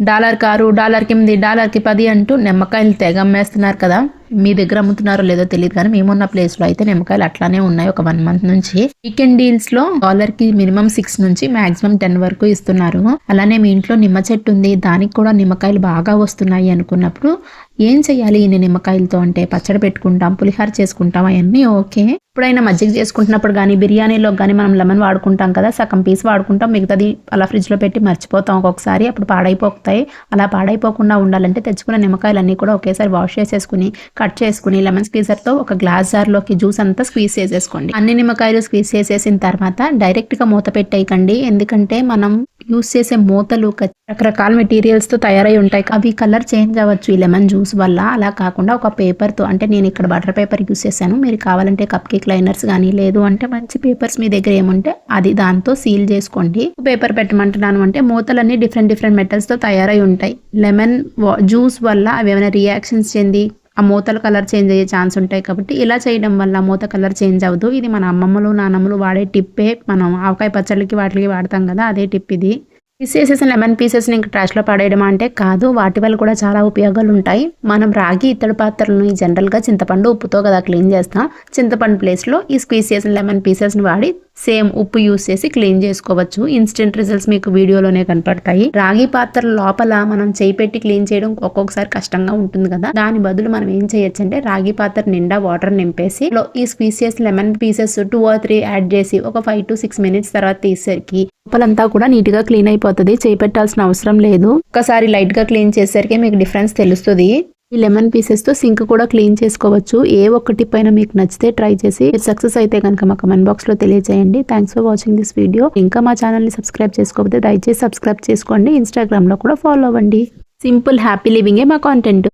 డాలర్‌కి 6, డాలర్‌కి 8, డాలర్‌కి 10 అంటూ నిమ్మకాయలు తెగ అమ్మేస్తున్నారు కదా! మీ దగ్గర అమ్ముతున్నారో లేదో తెలీదు కానీ మేమున్న ప్లేస్‌లో అయితే నిమ్మకాయలు అట్లానే ఉన్నాయి ఒక 1 మంత్ నుంచి. వీకెండ్ డీల్స్‌లో డాలర్‌కి మినిమమ్ 6 నుంచి మాక్సిమం 10 వరకు ఇస్తున్నారు. అలానే మీ ఇంట్లో నిమ్మ చెట్టు ఉంది. దానికి కూడా నిమ్మకాయలు బాగా వస్తున్నాయి అనుకున్నప్పుడు ఏం చేయాలి ఇన్ని నిమ్మకాయలతో అంటే పచ్చడి పెట్టుకుంటాం, పులిహోర చేసుకుంటాం అయన్నీ ఓకే. ఎప్పుడైనా మజ్జిగ చేసుకుంటున్నప్పుడు గానీ, బిర్యానీలోకి గానీ మనం లెమన్ వాడుకుంటాం కదా! సగం పీస్ వాడుకుంటాం. మిగతాది అలా ఫ్రిడ్జ్‌లో పెట్టి మర్చిపోతాం ఒక్కొక్కసారి. అప్పుడు పాడైపోతాయి. అలా పాడైపోకుండా ఉండాలంటే తెచ్చుకున్న నిమ్మకాయలన్నీ కూడా ఒకేసారి వాష్ చేసేసుకుని, కట్ చేసుకుని లెమన్ స్క్వీజర్‌తో ఒక గ్లాస్ జార్‌లోకి జ్యూస్ అంతా స్క్వీజ్ చేసేసుకోండి. అన్ని నిమ్మకాయలు స్క్వీజ్ చేసేసిన తర్వాత డైరెక్ట్‌గా మూత పెట్టేయకండి. ఎందుకంటే మనం యూజ్ చేసే మూతలు రకరకాల మెటీరియల్స్‌తో తయారై ఉంటాయి. అవి కలర్ చేంజ్ అవ్వచ్చు ఈ లెమన్ జ్యూస్ వల్ల. అలా కాకుండా ఒక పేపర్‌తో అంటే నేను ఇక్కడ బటర్ పేపర్ యూజ్ చేశాను. మీరు కావాలంటే కప్ కేక్ లైనర్స్ గానీ, లేదు అంటే మంచి పేపర్స్ మీ దగ్గర ఏముంటే అది దాంతో సీల్ చేసుకోండి. పేపర్ పెట్టమంటున్నాను అంటే మూతలన్నీ డిఫరెంట్ మెటల్స్‌తో తయారై ఉంటాయి. లెమన్ జ్యూస్ వల్ల అవి ఏమైనా రియాక్షన్స్ చెంది ఆ మూతల కలర్ చేంజ్ అయ్యే ఛాన్స్ ఉంటాయి కాబట్టి ఇలా చేయడం వల్ల మూత కలర్ చేంజ్ అవ్వదు. ఇది మన అమ్మమ్మలు, నానమ్మలు వాడే టిప్పే. మనం ఆవకాయ పచ్చళ్ళకి వాటికి వాడతాం కదా! అదే టిప్ ఇది. తీసేసేసిన లెమన్ పీసెస్‌ని ఇంక ట్రాష్‌లో పడేయడమా అంటే కాదు. వాటి వల్ల కూడా చాలా ఉపయోగాలు ఉంటాయి. మనం రాగి ఇత్తడి పాత్రలని జనరల్‌గా చింతపండు, ఉప్పుతో కదా క్లీన్ చేస్తాం. చింతపండు ప్లేస్‌లో ఈ స్క్వీజ్ చేసిన లెమన్ పీసెస్‌ని వాడి సేమ్ ఉప్పు యూజ్ చేసి క్లీన్ చేసుకోవచ్చు. ఇన్స్టెంట్ రిజల్ట్స్ మీకు వీడియోలోనే కనపడతాయి. రాగి పాత్ర లోపల మనం చేయి పెట్టి క్లీన్ చేయడం ఒక్కొక్కసారి కష్టంగా ఉంటుంది కదా! దాని బదులు మనం ఏం చేయొచ్చు అంటే రాగి పాత్ర నిండా వాటర్ నింపేసి ఈ స్క్వీజ్ చేసిన లెమన్ పీసెస్ 2 or 3 యాడ్ చేసి ఒక 5 to 6 minutes తర్వాత తీసేసరికి లోపలంతా కూడా నీట్ గా క్లీన్ అయిపోతుంది. చేయి పెట్టాల్సిన అవసరం లేదు. ఒకసారి లైట్ గా క్లీన్ చేసేసరికి మీకు డిఫరెన్స్ తెలుస్తుంది. ఈ లెమన్ పీసెస్ తో సింక్ కూడా క్లీన్ చేసుకోవచ్చు. ఏ ఒక్కటి పైన మీకు నచ్చితే ట్రై చేసి సక్సెస్ అయితే కనుక మా కమెంట్ బాక్స్ లో తెలియజేయండి. Thanks for watching this video. ఇంకా మా ఛానల్ ని సబ్స్క్రైబ్ చేసుకోకపోతే దయచేసి సబ్స్క్రైబ్ చేసుకోండి. ఇన్స్టాగ్రామ్ లో కూడా ఫాలో అవ్వండి. సింపుల్ హ్యాపీ లివింగే మా కాంటెంట్.